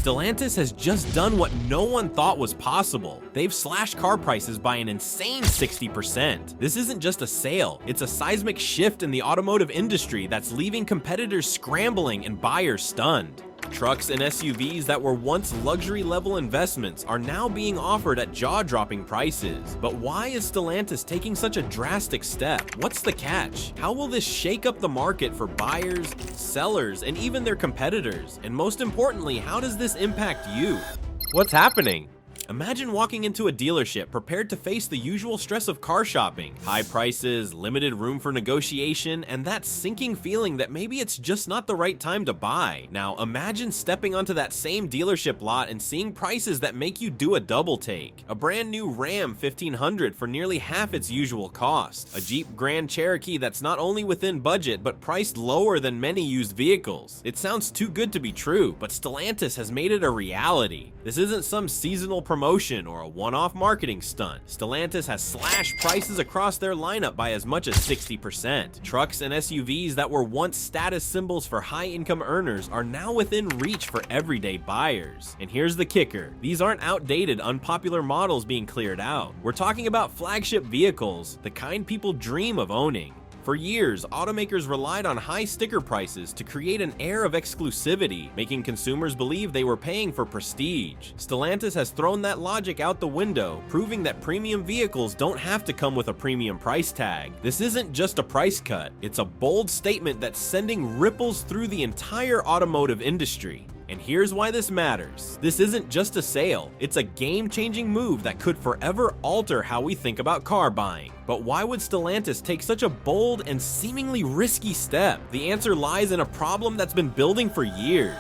Stellantis has just done what no one thought was possible. They've slashed car prices by an insane 60%. This isn't just a sale, it's a seismic shift in the automotive industry that's leaving competitors scrambling and buyers stunned. Trucks and SUVs that were once luxury-level investments are now being offered at jaw-dropping prices. But why is Stellantis taking such a drastic step? What's the catch? How will this shake up the market for buyers, sellers, and even their competitors? And most importantly, how does this impact you? What's happening? Imagine walking into a dealership prepared to face the usual stress of car shopping, high prices, limited room for negotiation, and that sinking feeling that maybe it's just not the right time to buy. Now imagine stepping onto that same dealership lot and seeing prices that make you do a double take. A brand new Ram 1500 for nearly half its usual cost. A Jeep Grand Cherokee that's not only within budget but priced lower than many used vehicles. It sounds too good to be true, but Stellantis has made it a reality. This isn't some seasonal promotion or a one-off marketing stunt. Stellantis has slashed prices across their lineup by as much as 60%. Trucks and SUVs that were once status symbols for high-income earners are now within reach for everyday buyers. And here's the kicker. These aren't outdated, unpopular models being cleared out. We're talking about flagship vehicles, the kind people dream of owning. For years, automakers relied on high sticker prices to create an air of exclusivity, making consumers believe they were paying for prestige. Stellantis has thrown that logic out the window, proving that premium vehicles don't have to come with a premium price tag. This isn't just a price cut, it's a bold statement that's sending ripples through the entire automotive industry. And here's why this matters. This isn't just a sale, it's a game-changing move that could forever alter how we think about car buying. But why would Stellantis take such a bold and seemingly risky step? The answer lies in a problem that's been building for years.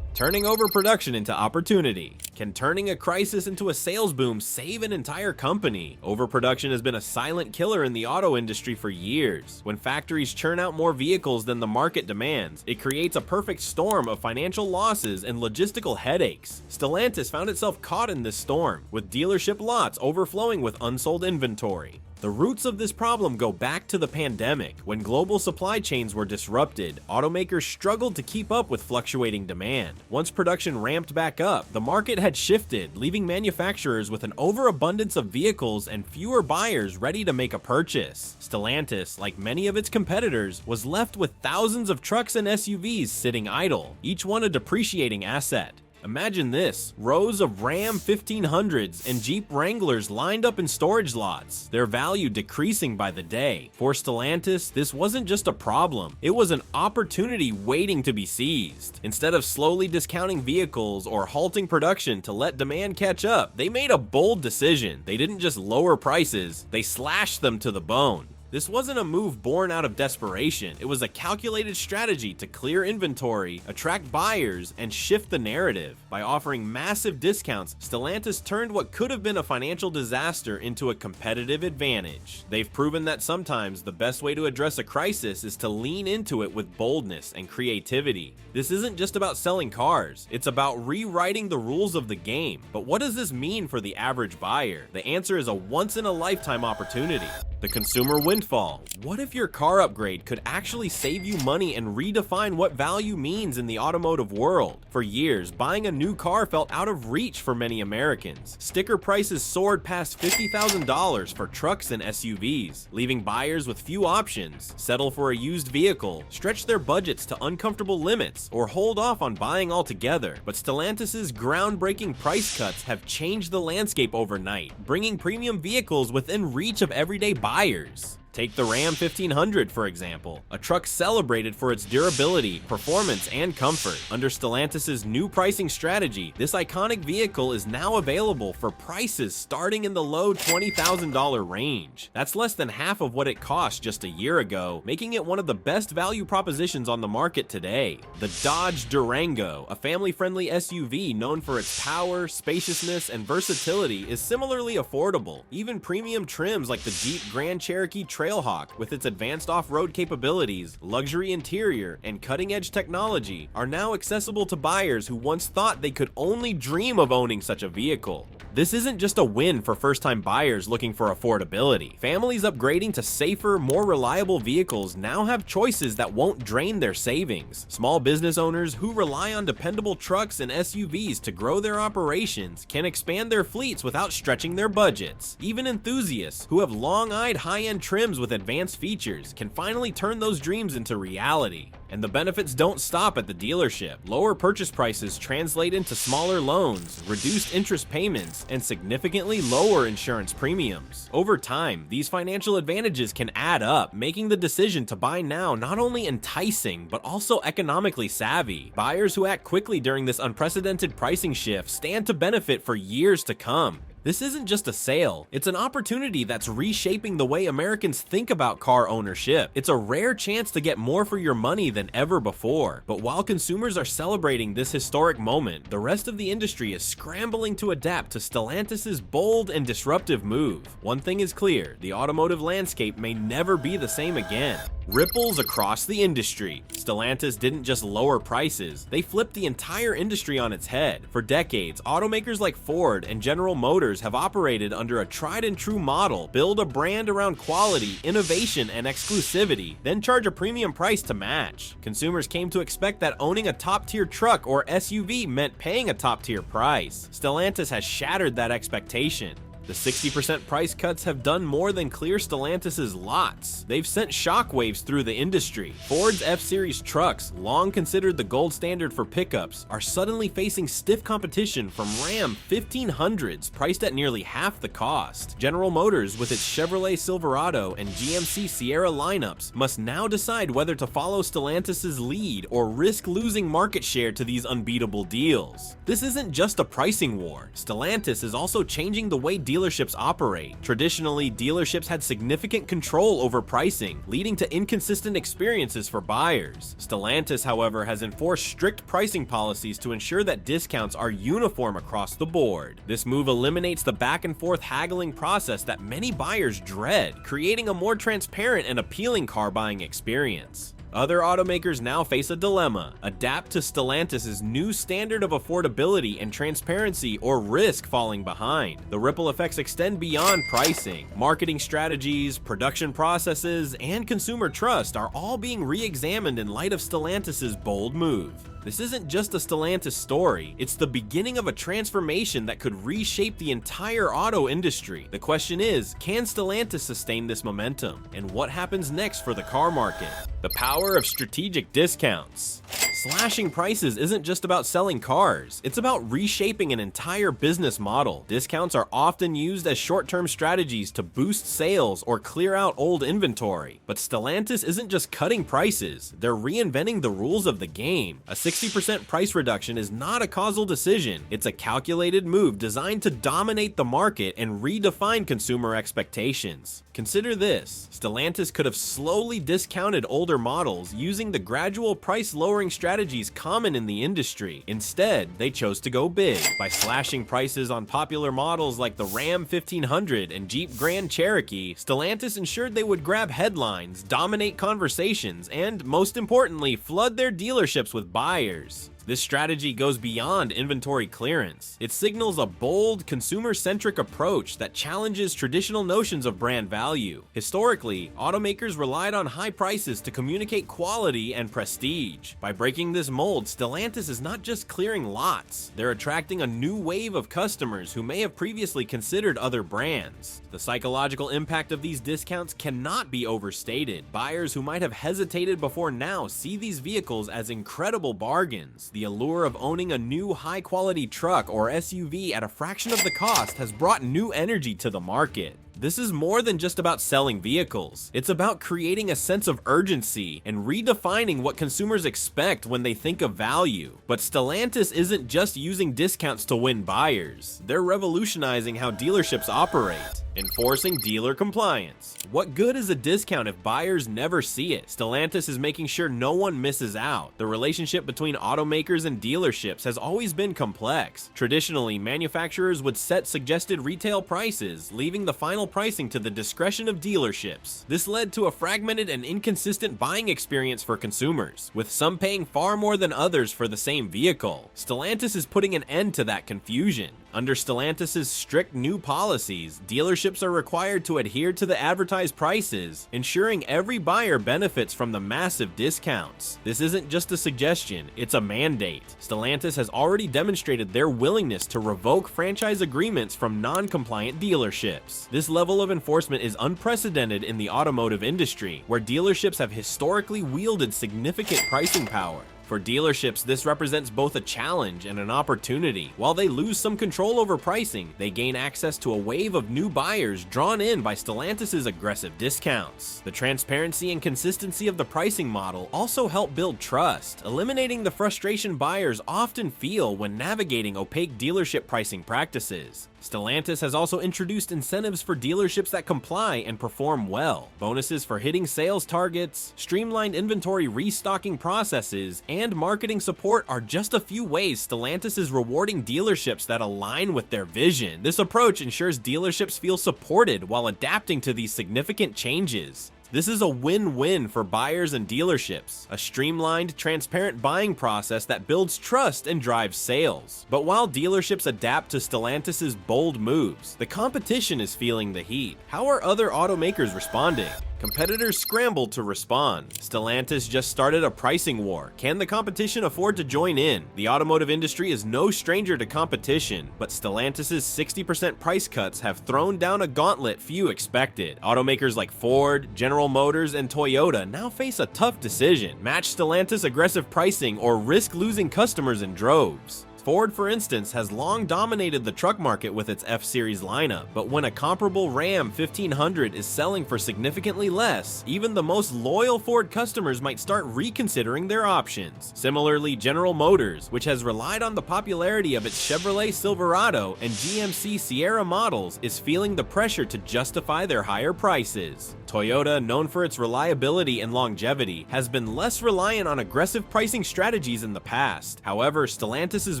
Turning over production into opportunity. Can turning a crisis into a sales boom save an entire company? Overproduction has been a silent killer in the auto industry for years. When factories churn out more vehicles than the market demands, it creates a perfect storm of financial losses and logistical headaches. Stellantis found itself caught in this storm, with dealership lots overflowing with unsold inventory. The roots of this problem go back to the pandemic. When global supply chains were disrupted, automakers struggled to keep up with fluctuating demand. Once production ramped back up, the market had shifted, leaving manufacturers with an overabundance of vehicles and fewer buyers ready to make a purchase. Stellantis, like many of its competitors, was left with thousands of trucks and SUVs sitting idle, each one a depreciating asset. Imagine this, rows of Ram 1500s and Jeep Wranglers lined up in storage lots, their value decreasing by the day. For Stellantis, this wasn't just a problem, it was an opportunity waiting to be seized. Instead of slowly discounting vehicles or halting production to let demand catch up, they made a bold decision. They didn't just lower prices, they slashed them to the bone. This wasn't a move born out of desperation, it was a calculated strategy to clear inventory, attract buyers, and shift the narrative. By offering massive discounts, Stellantis turned what could have been a financial disaster into a competitive advantage. They've proven that sometimes the best way to address a crisis is to lean into it with boldness and creativity. This isn't just about selling cars, it's about rewriting the rules of the game. But what does this mean for the average buyer? The answer is a once-in-a-lifetime opportunity. The consumer windfall. What if your car upgrade could actually save you money and redefine what value means in the automotive world? For years, buying a new car felt out of reach for many Americans. Sticker prices soared past $50,000 for trucks and SUVs, leaving buyers with few options: settle for a used vehicle, stretch their budgets to uncomfortable limits, or hold off on buying altogether. But Stellantis' groundbreaking price cuts have changed the landscape overnight, bringing premium vehicles within reach of everyday buyers. Take the Ram 1500 for example, a truck celebrated for its durability, performance, and comfort. Under Stellantis' new pricing strategy, this iconic vehicle is now available for prices starting in the low $20,000 range. That's less than half of what it cost just a year ago, making it one of the best value propositions on the market today. The Dodge Durango, a family-friendly SUV known for its power, spaciousness, and versatility, is similarly affordable. Even premium trims like the Jeep Grand Cherokee Trailhawk, with its advanced off-road capabilities, luxury interior, and cutting-edge technology, are now accessible to buyers who once thought they could only dream of owning such a vehicle. This isn't just a win for first-time buyers looking for affordability. Families upgrading to safer, more reliable vehicles now have choices that won't drain their savings. Small business owners who rely on dependable trucks and SUVs to grow their operations can expand their fleets without stretching their budgets. Even enthusiasts who have long-eyed high-end trims with advanced features can finally turn those dreams into reality. And the benefits don't stop at the dealership. Lower purchase prices translate into smaller loans, reduced interest payments, and significantly lower insurance premiums. Over time, these financial advantages can add up, making the decision to buy now not only enticing, but also economically savvy. Buyers who act quickly during this unprecedented pricing shift stand to benefit for years to come. This isn't just a sale, it's an opportunity that's reshaping the way Americans think about car ownership. It's a rare chance to get more for your money than ever before. But while consumers are celebrating this historic moment, the rest of the industry is scrambling to adapt to Stellantis' bold and disruptive move. One thing is clear, the automotive landscape may never be the same again. Ripples across the industry. Stellantis didn't just lower prices, they flipped the entire industry on its head. For decades, automakers like Ford and General Motors have operated under a tried and true model: build a brand around quality, innovation, and exclusivity, then charge a premium price to match. Consumers came to expect that owning a top-tier truck or SUV meant paying a top-tier price. Stellantis has shattered that expectation. The 60% price cuts have done more than clear Stellantis' lots. They've sent shockwaves through the industry. Ford's F-Series trucks, long considered the gold standard for pickups, are suddenly facing stiff competition from Ram 1500s priced at nearly half the cost. General Motors, with its Chevrolet Silverado and GMC Sierra lineups, must now decide whether to follow Stellantis' lead or risk losing market share to these unbeatable deals. This isn't just a pricing war. Stellantis is also changing the way dealerships operate. Traditionally, dealerships had significant control over pricing, leading to inconsistent experiences for buyers. Stellantis, however, has enforced strict pricing policies to ensure that discounts are uniform across the board. This move eliminates the back-and-forth haggling process that many buyers dread, creating a more transparent and appealing car buying experience. Other automakers now face a dilemma: adapt to Stellantis' new standard of affordability and transparency, or risk falling behind. The ripple effects extend beyond pricing. Marketing strategies, production processes, and consumer trust are all being re-examined in light of Stellantis' bold move. This isn't just a Stellantis story, it's the beginning of a transformation that could reshape the entire auto industry. The question is, can Stellantis sustain this momentum? And what happens next for the car market? The power of strategic discounts. Slashing prices isn't just about selling cars, it's about reshaping an entire business model. Discounts are often used as short-term strategies to boost sales or clear out old inventory. But Stellantis isn't just cutting prices, they're reinventing the rules of the game. A 60% price reduction is not a causal decision, it's a calculated move designed to dominate the market and redefine consumer expectations. Consider this: Stellantis could have slowly discounted older models using the gradual price-lowering strategies common in the industry. Instead, they chose to go big by slashing prices on popular models like the Ram 1500 and Jeep Grand Cherokee. Stellantis ensured they would grab headlines, dominate conversations, and most importantly, flood their dealerships with buyers. This strategy goes beyond inventory clearance. It signals a bold, consumer-centric approach that challenges traditional notions of brand value. Historically, automakers relied on high prices to communicate quality and prestige. By breaking this mold, Stellantis is not just clearing lots, they're attracting a new wave of customers who may have previously considered other brands. The psychological impact of these discounts cannot be overstated. Buyers who might have hesitated before now see these vehicles as incredible bargains. The allure of owning a new high-quality truck or SUV at a fraction of the cost has brought new energy to the market. This is more than just about selling vehicles. It's about creating a sense of urgency and redefining what consumers expect when they think of value. But Stellantis isn't just using discounts to win buyers. They're revolutionizing how dealerships operate. Enforcing dealer compliance. What good is a discount if buyers never see it? Stellantis is making sure no one misses out. The relationship between automakers and dealerships has always been complex. Traditionally, manufacturers would set suggested retail prices, leaving the final retail pricing to the discretion of dealerships. This led to a fragmented and inconsistent buying experience for consumers, with some paying far more than others for the same vehicle. Stellantis is putting an end to that confusion. Under Stellantis' strict new policies, dealerships are required to adhere to the advertised prices, ensuring every buyer benefits from the massive discounts. This isn't just a suggestion, it's a mandate. Stellantis has already demonstrated their willingness to revoke franchise agreements from non-compliant dealerships. This level of enforcement is unprecedented in the automotive industry, where dealerships have historically wielded significant pricing power. For dealerships, this represents both a challenge and an opportunity. While they lose some control over pricing, they gain access to a wave of new buyers drawn in by Stellantis' aggressive discounts. The transparency and consistency of the pricing model also help build trust, eliminating the frustration buyers often feel when navigating opaque dealership pricing practices. Stellantis has also introduced incentives for dealerships that comply and perform well. Bonuses for hitting sales targets, streamlined inventory restocking processes, and marketing support are just a few ways Stellantis is rewarding dealerships that align with their vision. This approach ensures dealerships feel supported while adapting to these significant changes. This is a win-win for buyers and dealerships, a streamlined, transparent buying process that builds trust and drives sales. But while dealerships adapt to Stellantis' bold moves, the competition is feeling the heat. How are other automakers responding? Competitors scrambled to respond. Stellantis just started a pricing war. Can the competition afford to join in? The automotive industry is no stranger to competition, but Stellantis' 60% price cuts have thrown down a gauntlet few expected. Automakers like Ford, General Motors, and Toyota now face a tough decision: match Stellantis' aggressive pricing or risk losing customers in droves. Ford, for instance, has long dominated the truck market with its F-Series lineup, but when a comparable Ram 1500 is selling for significantly less, even the most loyal Ford customers might start reconsidering their options. Similarly, General Motors, which has relied on the popularity of its Chevrolet Silverado and GMC Sierra models, is feeling the pressure to justify their higher prices. Toyota, known for its reliability and longevity, has been less reliant on aggressive pricing strategies in the past. However, Stellantis'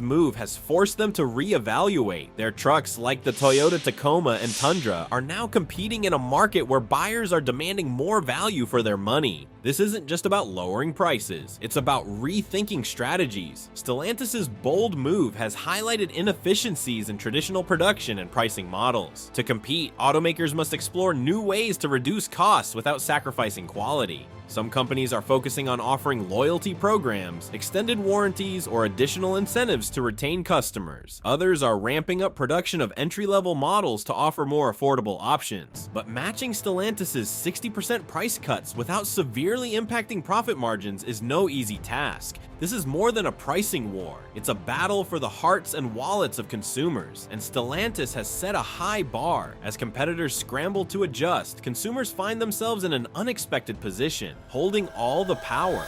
move has forced them to reevaluate. Their trucks, like the Toyota Tacoma and Tundra, are now competing in a market where buyers are demanding more value for their money. This isn't just about lowering prices, it's about rethinking strategies. Stellantis' bold move has highlighted inefficiencies in traditional production and pricing models. To compete, automakers must explore new ways to reduce costs without sacrificing quality. Some companies are focusing on offering loyalty programs, extended warranties, or additional incentives to retain customers. Others are ramping up production of entry-level models to offer more affordable options. But matching Stellantis' 60% price cuts without severely impacting profit margins is no easy task. This is more than a pricing war. It's a battle for the hearts and wallets of consumers, and Stellantis has set a high bar. As competitors scramble to adjust, consumers find themselves in an unexpected position, holding all the power.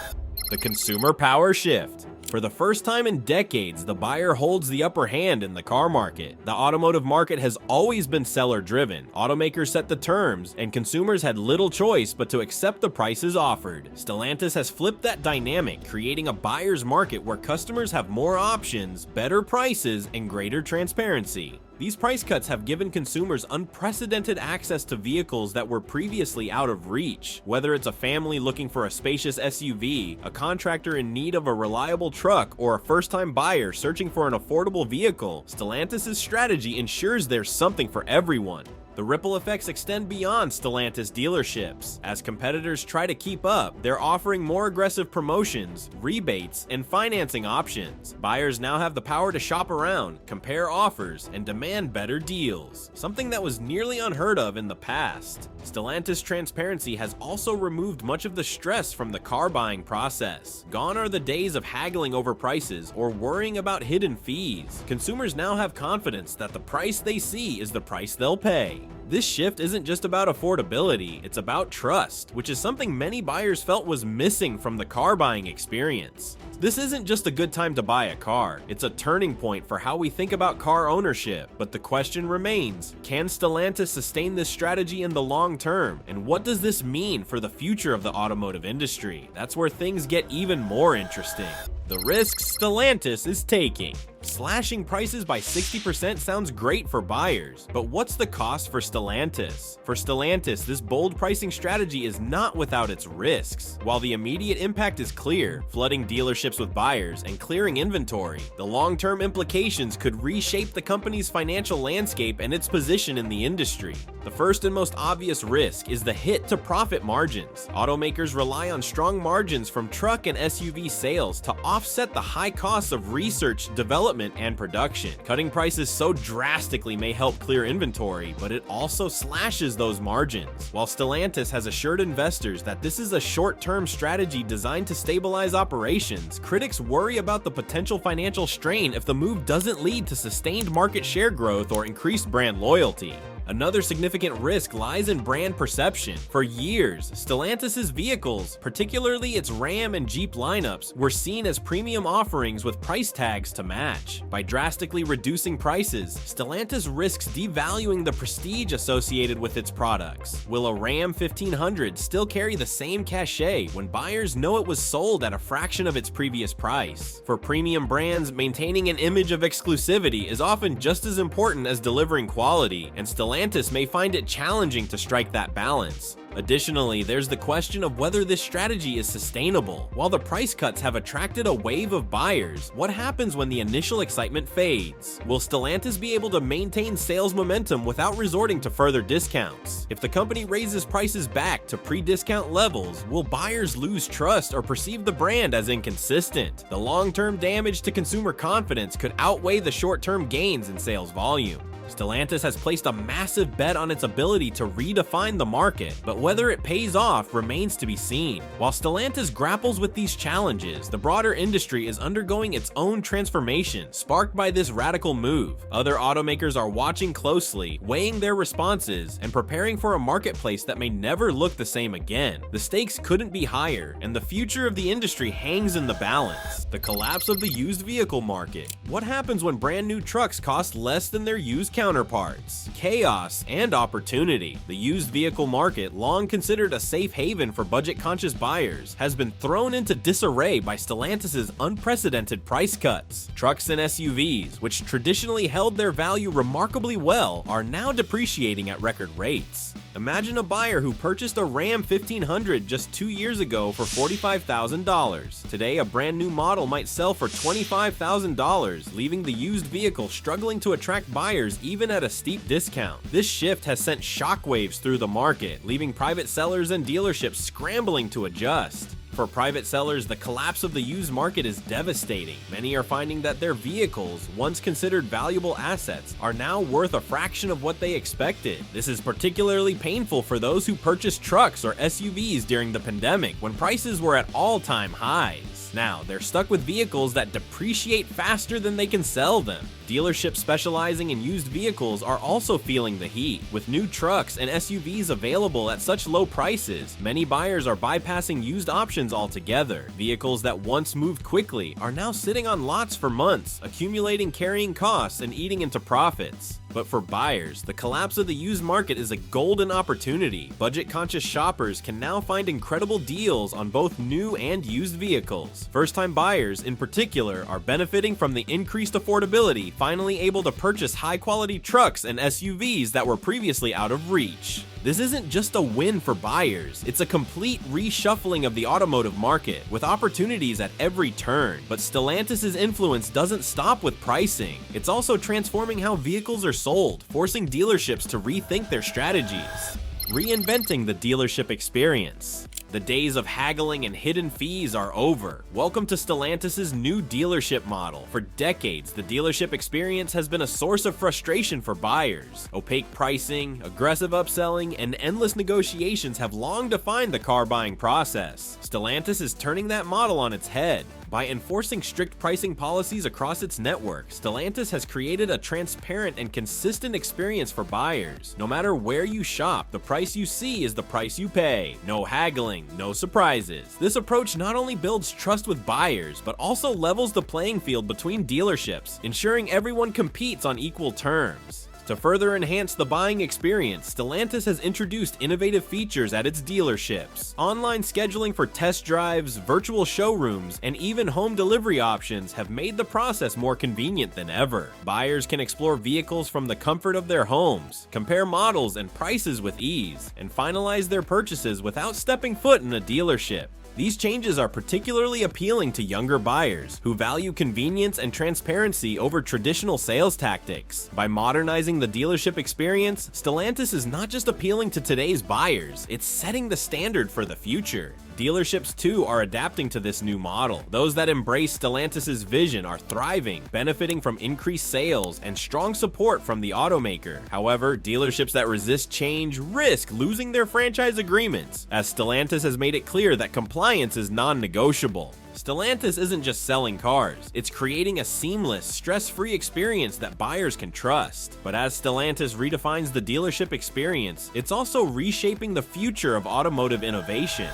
The consumer power shift. For the first time in decades, the buyer holds the upper hand in the car market. The automotive market has always been seller-driven. Automakers set the terms, and consumers had little choice but to accept the prices offered. Stellantis has flipped that dynamic, creating a buyer's market where customers have more options, better prices, and greater transparency. These price cuts have given consumers unprecedented access to vehicles that were previously out of reach. Whether it's a family looking for a spacious SUV, a contractor in need of a reliable truck, or a first-time buyer searching for an affordable vehicle, Stellantis' strategy ensures there's something for everyone. The ripple effects extend beyond Stellantis dealerships. As competitors try to keep up, they're offering more aggressive promotions, rebates, and financing options. Buyers now have the power to shop around, compare offers, and demand better deals, something that was nearly unheard of in the past. Stellantis transparency has also removed much of the stress from the car buying process. Gone are the days of haggling over prices or worrying about hidden fees. Consumers now have confidence that the price they see is the price they'll pay. This shift isn't just about affordability, it's about trust, which is something many buyers felt was missing from the car buying experience. This isn't just a good time to buy a car, it's a turning point for how we think about car ownership. But the question remains, can Stellantis sustain this strategy in the long term? And what does this mean for the future of the automotive industry? That's where things get even more interesting. The risks Stellantis is taking. Slashing prices by 60% sounds great for buyers, but what's the cost for Stellantis? For Stellantis, this bold pricing strategy is not without its risks. While the immediate impact is clear, flooding dealerships with buyers and clearing inventory, the long-term implications could reshape the company's financial landscape and its position in the industry. The first and most obvious risk is the hit to profit margins. Automakers rely on strong margins from truck and SUV sales to offset the high costs of research, development, and production. Cutting prices so drastically may help clear inventory, but it also slashes those margins. While Stellantis has assured investors that this is a short-term strategy designed to stabilize operations, critics worry about the potential financial strain if the move doesn't lead to sustained market share growth or increased brand loyalty. Another significant risk lies in brand perception. For years, Stellantis' vehicles, particularly its Ram and Jeep lineups, were seen as premium offerings with price tags to match. By drastically reducing prices, Stellantis risks devaluing the prestige associated with its products. Will a Ram 1500 still carry the same cachet when buyers know it was sold at a fraction of its previous price? For premium brands, maintaining an image of exclusivity is often just as important as delivering quality, and Stellantis may find it challenging to strike that balance. Additionally, there's the question of whether this strategy is sustainable. While the price cuts have attracted a wave of buyers, what happens when the initial excitement fades? Will Stellantis be able to maintain sales momentum without resorting to further discounts? If the company raises prices back to pre-discount levels, will buyers lose trust or perceive the brand as inconsistent? The long-term damage to consumer confidence could outweigh the short-term gains in sales volume. Stellantis has placed a massive bet on its ability to redefine the market, but whether it pays off remains to be seen. While Stellantis grapples with these challenges, the broader industry is undergoing its own transformation, sparked by this radical move. Other automakers are watching closely, weighing their responses, and preparing for a marketplace that may never look the same again. The stakes couldn't be higher, and the future of the industry hangs in the balance. The collapse of the used vehicle market. What happens when brand new trucks cost less than their used counterparts? Chaos and opportunity. The used vehicle market, long considered a safe haven for budget-conscious buyers, has been thrown into disarray by Stellantis' unprecedented price cuts. Trucks and SUVs, which traditionally held their value remarkably well, are now depreciating at record rates. Imagine a buyer who purchased a Ram 1500 just 2 years ago for $45,000. Today, a brand new model might sell for $25,000, leaving the used vehicle struggling to attract buyers even at a steep discount. This shift has sent shockwaves through the market, leaving private sellers and dealerships scrambling to adjust. For private sellers, the collapse of the used market is devastating. Many are finding that their vehicles, once considered valuable assets, are now worth a fraction of what they expected. This is particularly painful for those who purchased trucks or SUVs during the pandemic, when prices were at all-time highs. Now, they're stuck with vehicles that depreciate faster than they can sell them. Dealerships specializing in used vehicles are also feeling the heat. With new trucks and SUVs available at such low prices, many buyers are bypassing used options altogether. Vehicles that once moved quickly are now sitting on lots for months, accumulating carrying costs and eating into profits. But for buyers, the collapse of the used market is a golden opportunity. Budget-conscious shoppers can now find incredible deals on both new and used vehicles. First-time buyers, in particular, are benefiting from the increased affordability, finally able to purchase high-quality trucks and SUVs that were previously out of reach. This isn't just a win for buyers, it's a complete reshuffling of the automotive market, with opportunities at every turn. But Stellantis' influence doesn't stop with pricing. It's also transforming how vehicles are sold, forcing dealerships to rethink their strategies. Reinventing the dealership experience. The days of haggling and hidden fees are over. Welcome to Stellantis' new dealership model. For decades, the dealership experience has been a source of frustration for buyers. Opaque pricing, aggressive upselling, and endless negotiations have long defined the car buying process. Stellantis is turning that model on its head. By enforcing strict pricing policies across its network, Stellantis has created a transparent and consistent experience for buyers. No matter where you shop, the price you see is the price you pay. No haggling, no surprises. This approach not only builds trust with buyers, but also levels the playing field between dealerships, ensuring everyone competes on equal terms. To further enhance the buying experience, Stellantis has introduced innovative features at its dealerships. Online scheduling for test drives, virtual showrooms, and even home delivery options have made the process more convenient than ever. Buyers can explore vehicles from the comfort of their homes, compare models and prices with ease, and finalize their purchases without stepping foot in a dealership. These changes are particularly appealing to younger buyers who value convenience and transparency over traditional sales tactics. By modernizing the dealership experience, Stellantis is not just appealing to today's buyers, it's setting the standard for the future. Dealerships too are adapting to this new model. Those that embrace Stellantis' vision are thriving, benefiting from increased sales and strong support from the automaker. However, dealerships that resist change risk losing their franchise agreements, as Stellantis has made it clear that compliance is non-negotiable. Stellantis isn't just selling cars, it's creating a seamless, stress-free experience that buyers can trust. But as Stellantis redefines the dealership experience, it's also reshaping the future of automotive innovation.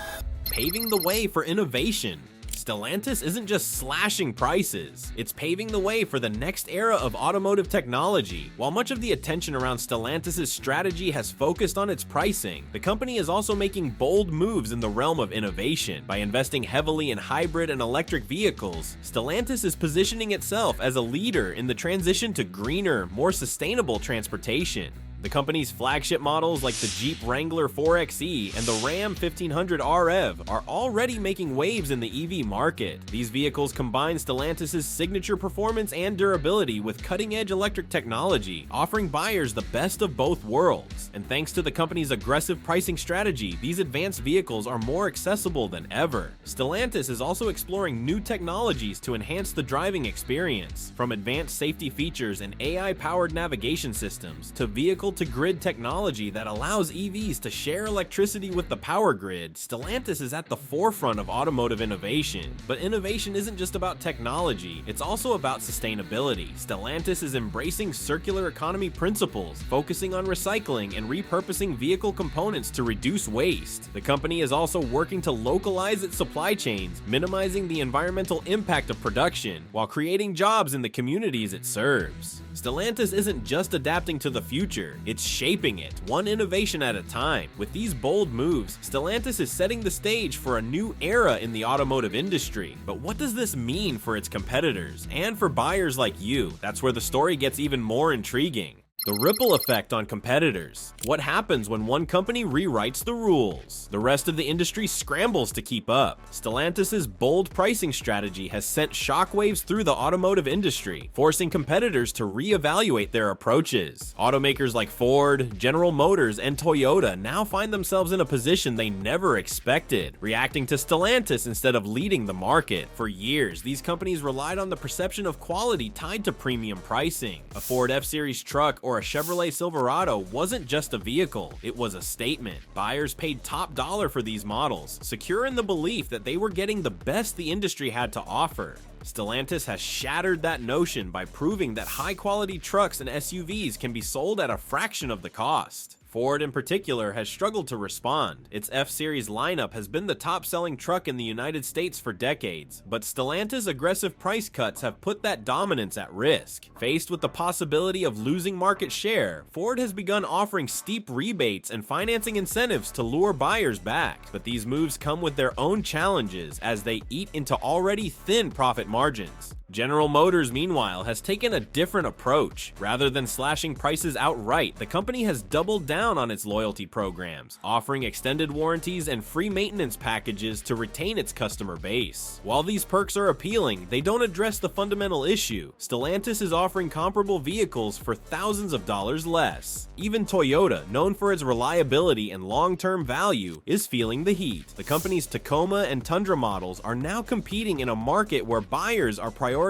Paving the way for innovation. Stellantis isn't just slashing prices, it's paving the way for the next era of automotive technology. While much of the attention around Stellantis' strategy has focused on its pricing, the company is also making bold moves in the realm of innovation. By investing heavily in hybrid and electric vehicles, Stellantis is positioning itself as a leader in the transition to greener, more sustainable transportation. The company's flagship models like the Jeep Wrangler 4xe and the Ram 1500 REV are already making waves in the EV market. These vehicles combine Stellantis' signature performance and durability with cutting-edge electric technology, offering buyers the best of both worlds. And thanks to the company's aggressive pricing strategy, these advanced vehicles are more accessible than ever. Stellantis is also exploring new technologies to enhance the driving experience, from advanced safety features and AI-powered navigation systems to vehicle-to-grid technology that allows EVs to share electricity with the power grid. Stellantis is at the forefront of automotive innovation. But innovation isn't just about technology, it's also about sustainability. Stellantis is embracing circular economy principles, focusing on recycling and repurposing vehicle components to reduce waste. The company is also working to localize its supply chains, minimizing the environmental impact of production, while creating jobs in the communities it serves. Stellantis isn't just adapting to the future, it's shaping it, one innovation at a time. With these bold moves, Stellantis is setting the stage for a new era in the automotive industry. But what does this mean for its competitors and for buyers like you? That's where the story gets even more intriguing. The ripple effect on competitors. What happens when one company rewrites the rules? The rest of the industry scrambles to keep up. Stellantis' bold pricing strategy has sent shockwaves through the automotive industry, forcing competitors to reevaluate their approaches. Automakers like Ford, General Motors, and Toyota now find themselves in a position they never expected, reacting to Stellantis instead of leading the market. For years, these companies relied on the perception of quality tied to premium pricing. A Ford F-Series truck or a Chevrolet Silverado wasn't just a vehicle, it was a statement. Buyers paid top dollar for these models, secure in the belief that they were getting the best the industry had to offer. Stellantis has shattered that notion by proving that high-quality trucks and SUVs can be sold at a fraction of the cost. Ford in particular has struggled to respond. Its F-Series lineup has been the top-selling truck in the United States for decades, but Stellantis' aggressive price cuts have put that dominance at risk. Faced with the possibility of losing market share, Ford has begun offering steep rebates and financing incentives to lure buyers back. But these moves come with their own challenges as they eat into already thin profit margins. General Motors, meanwhile, has taken a different approach. Rather than slashing prices outright, the company has doubled down on its loyalty programs, offering extended warranties and free maintenance packages to retain its customer base. While these perks are appealing, they don't address the fundamental issue. Stellantis is offering comparable vehicles for thousands of dollars less. Even Toyota, known for its reliability and long-term value, is feeling the heat. The company's Tacoma and Tundra models are now competing in a market where buyers are prioritizing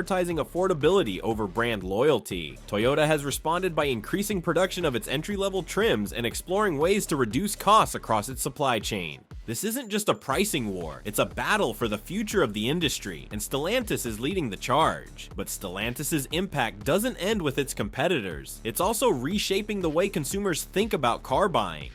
affordability over brand loyalty. Toyota has responded by increasing production of its entry-level trims and exploring ways to reduce costs across its supply chain. This isn't just a pricing war, it's a battle for the future of the industry, and Stellantis is leading the charge. But Stellantis' impact doesn't end with its competitors. It's also reshaping the way consumers think about car buying.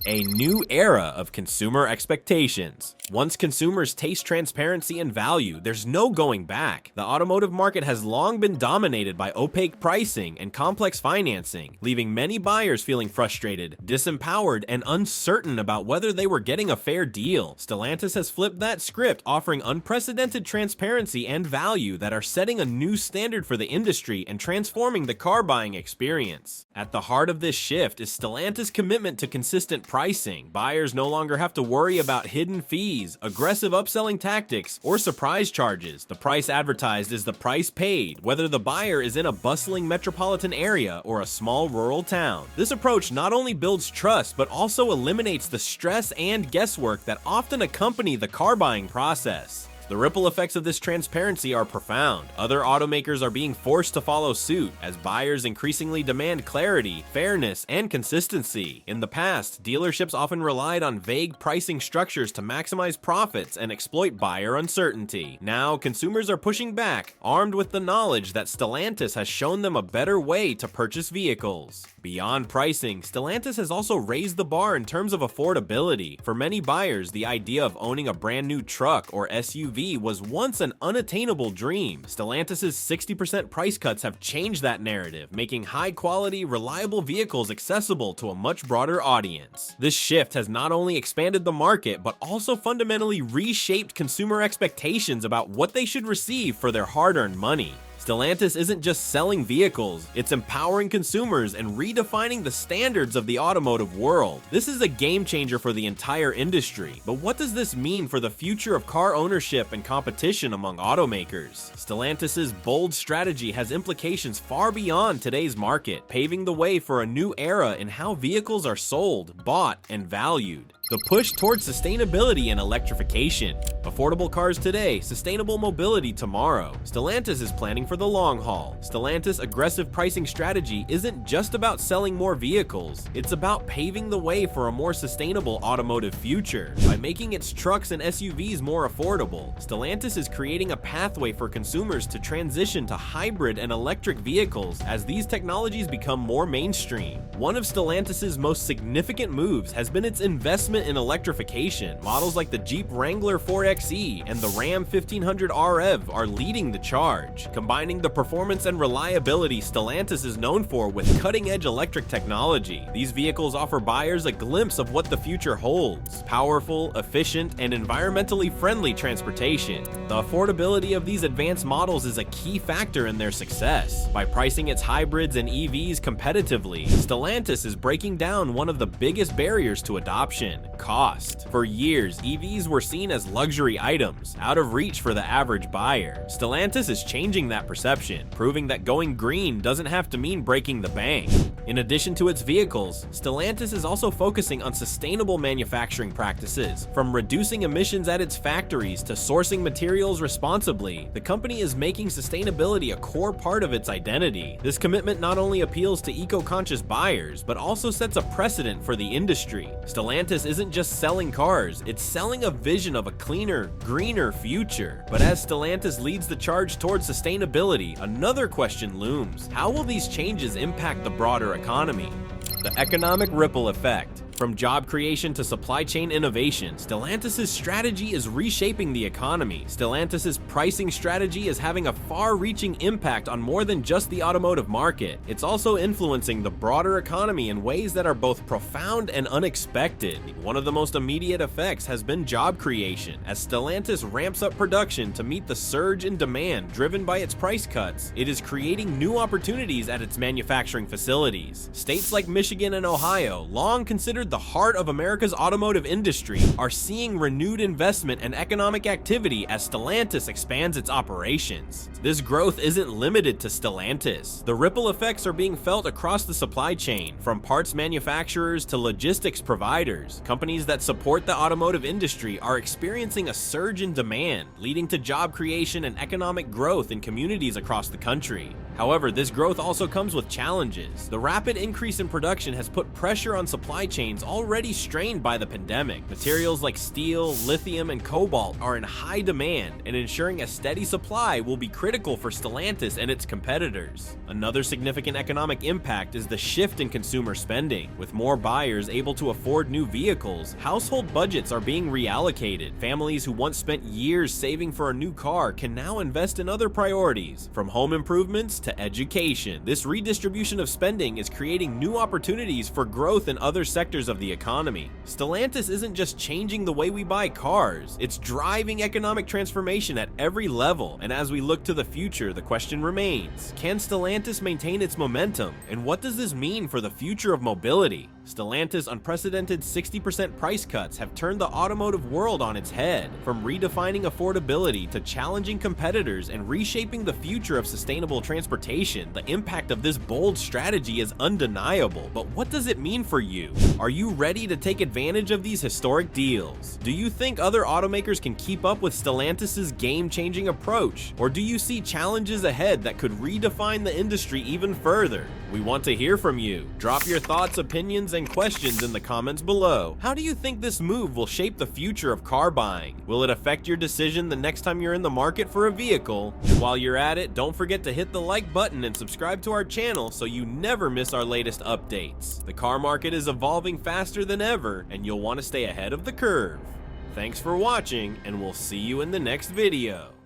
A new era of consumer expectations. Once consumers taste transparency and value, there's no going back. The automotive market has long been dominated by opaque pricing and complex financing, leaving many buyers feeling frustrated, disempowered, and uncertain about whether they were getting a fair deal. Stellantis has flipped that script, offering unprecedented transparency and value that are setting a new standard for the industry and transforming the car buying experience. At the heart of this shift is Stellantis' commitment to consistent pricing. Buyers no longer have to worry about hidden fees, aggressive upselling tactics, or surprise charges. The price advertised is the price paid, whether the buyer is in a bustling metropolitan area or a small rural town. This approach not only builds trust, but also eliminates the stress and guesswork that often accompany the car buying process. The ripple effects of this transparency are profound. Other automakers are being forced to follow suit as buyers increasingly demand clarity, fairness, and consistency. In the past, dealerships often relied on vague pricing structures to maximize profits and exploit buyer uncertainty. Now, consumers are pushing back, armed with the knowledge that Stellantis has shown them a better way to purchase vehicles. Beyond pricing, Stellantis has also raised the bar in terms of affordability. For many buyers, the idea of owning a brand new truck or SUV was once an unattainable dream. Stellantis' 60% price cuts have changed that narrative, making high-quality, reliable vehicles accessible to a much broader audience. This shift has not only expanded the market, but also fundamentally reshaped consumer expectations about what they should receive for their hard-earned money. Stellantis isn't just selling vehicles, it's empowering consumers and redefining the standards of the automotive world. This is a game changer for the entire industry. But what does this mean for the future of car ownership and competition among automakers? Stellantis' bold strategy has implications far beyond today's market, paving the way for a new era in how vehicles are sold, bought, and valued. The push towards sustainability and electrification. Affordable cars today, sustainable mobility tomorrow. Stellantis is planning for the long haul. Stellantis' aggressive pricing strategy isn't just about selling more vehicles, it's about paving the way for a more sustainable automotive future. By making its trucks and SUVs more affordable, Stellantis is creating a pathway for consumers to transition to hybrid and electric vehicles as these technologies become more mainstream. One of Stellantis' most significant moves has been its investment in electrification. Models like the Jeep Wrangler 4xe and the Ram 1500 REV are leading the charge, combining the performance and reliability Stellantis is known for with cutting-edge electric technology. These vehicles offer buyers a glimpse of what the future holds: powerful, efficient, and environmentally friendly transportation. The affordability of these advanced models is a key factor in their success. By pricing its hybrids and EVs competitively, Stellantis is breaking down one of the biggest barriers to adoption: cost. For years, EVs were seen as luxury items, out of reach for the average buyer. Stellantis is changing that perception, proving that going green doesn't have to mean breaking the bank. In addition to its vehicles, Stellantis is also focusing on sustainable manufacturing practices. From reducing emissions at its factories to sourcing materials responsibly, the company is making sustainability a core part of its identity. This commitment not only appeals to eco-conscious buyers, but also sets a precedent for the industry. Stellantis isn't just selling cars, it's selling a vision of a cleaner, greener future. But as Stellantis leads the charge towards sustainability, another question looms: how will these changes impact the broader economy? The economic ripple effect. From job creation to supply chain innovation, Stellantis' strategy is reshaping the economy. Stellantis' pricing strategy is having a far-reaching impact on more than just the automotive market. It's also influencing the broader economy in ways that are both profound and unexpected. One of the most immediate effects has been job creation. As Stellantis ramps up production to meet the surge in demand driven by its price cuts, it is creating new opportunities at its manufacturing facilities. States like Michigan and Ohio, long considered the heart of America's automotive industry, are seeing renewed investment and economic activity as Stellantis expands its operations. This growth isn't limited to Stellantis. The ripple effects are being felt across the supply chain, from parts manufacturers to logistics providers. Companies that support the automotive industry are experiencing a surge in demand, leading to job creation and economic growth in communities across the country. However, this growth also comes with challenges. The rapid increase in production has put pressure on supply chains already strained by the pandemic. Materials like steel, lithium, and cobalt are in high demand, and ensuring a steady supply will be critical for Stellantis and its competitors. Another significant economic impact is the shift in consumer spending. With more buyers able to afford new vehicles, household budgets are being reallocated. Families who once spent years saving for a new car can now invest in other priorities, from home improvements to education. This redistribution of spending is creating new opportunities for growth in other sectors of the economy. Stellantis isn't just changing the way we buy cars, it's driving economic transformation at every level. And as we look to the future, the question remains, can Stellantis maintain its momentum? And what does this mean for the future of mobility? Stellantis' unprecedented 60% price cuts have turned the automotive world on its head. From redefining affordability to challenging competitors and reshaping the future of sustainable transportation, the impact of this bold strategy is undeniable. But what does it mean for you? Are you ready to take advantage of these historic deals? Do you think other automakers can keep up with Stellantis' game-changing approach? Or do you see challenges ahead that could redefine the industry even further? We want to hear from you. Drop your thoughts, opinions, and questions in the comments below. How do you think this move will shape the future of car buying? Will it affect your decision the next time you're in the market for a vehicle? And while you're at it, don't forget to hit the like button and subscribe to our channel so you never miss our latest updates. The car market is evolving faster than ever, and you'll want to stay ahead of the curve. Thanks for watching, and we'll see you in the next video.